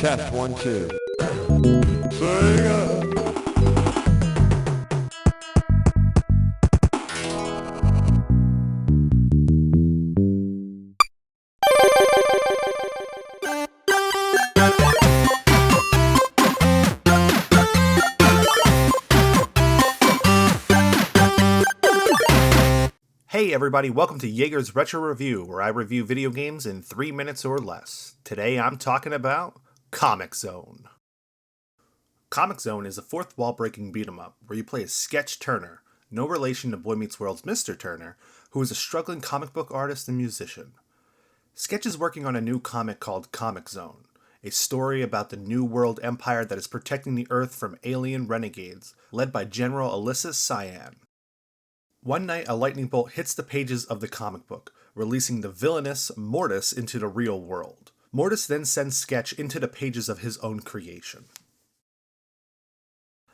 Test 1, 2. Sega. Hey everybody, welcome to YEAGER'S Retro Review, where I review video games in 3 minutes or less. Today I'm talking about Comix Zone. Comix Zone is a fourth wall-breaking beat-em-up where you play as Sketch Turner, no relation to Boy Meets World's Mr. Turner, who is a struggling comic book artist and musician. Sketch is working on a new comic called Comix Zone, a story about the New World Empire that is protecting the Earth from alien renegades, led by General Ulysses Cyan. One night, a lightning bolt hits the pages of the comic book, releasing the villainous Mortis into the real world. Mortis then sends Sketch into the pages of his own creation.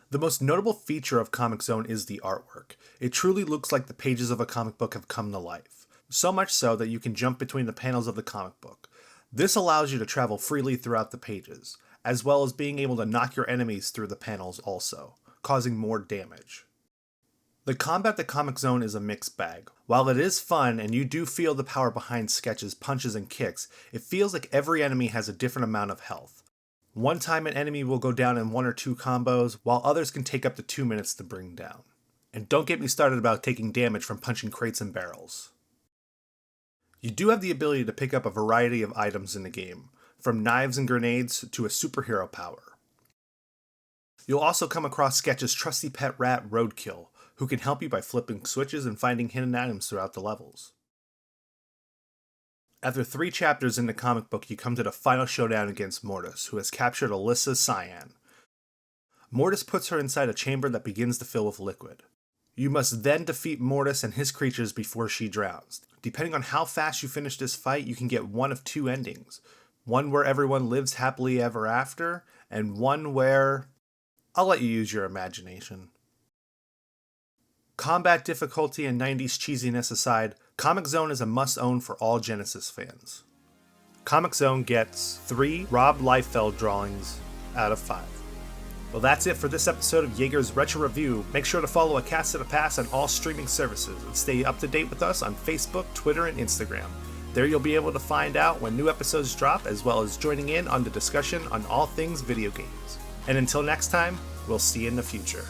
The most notable feature of Comix Zone is the artwork. It truly looks like the pages of a comic book have come to life. So much so that you can jump between the panels of the comic book. This allows you to travel freely throughout the pages, as well as being able to knock your enemies through the panels also, causing more damage. The combat at Comix Zone is a mixed bag. While it is fun and you do feel the power behind Sketch's punches and kicks, it feels like every enemy has a different amount of health. One time an enemy will go down in 1 or 2 combos, while others can take up to 2 minutes to bring down. And don't get me started about taking damage from punching crates and barrels. You do have the ability to pick up a variety of items in the game, from knives and grenades to a superhero power. You'll also come across Sketch's trusty pet rat Roadkill, who can help you by flipping switches and finding hidden items throughout the levels. After 3 chapters in the comic book, you come to the final showdown against Mortis, who has captured Ulysses Cyan. Mortis puts her inside a chamber that begins to fill with liquid. You must then defeat Mortis and his creatures before she drowns. Depending on how fast you finish this fight, you can get one of 2 endings. One where everyone lives happily ever after, and one where... I'll let you use your imagination. Combat difficulty and 90s cheesiness aside, Comix Zone is a must-own for all Genesis fans. Comix Zone gets 3 Rob Liefeld drawings out of 5. Well, that's it for this episode of YEAGER'S Retro Review. Make sure to follow A Cast of the Past on all streaming services and stay up to date with us on Facebook, Twitter, and Instagram. There you'll be able to find out when new episodes drop, as well as joining in on the discussion on all things video games. And until next time, we'll see you in the future.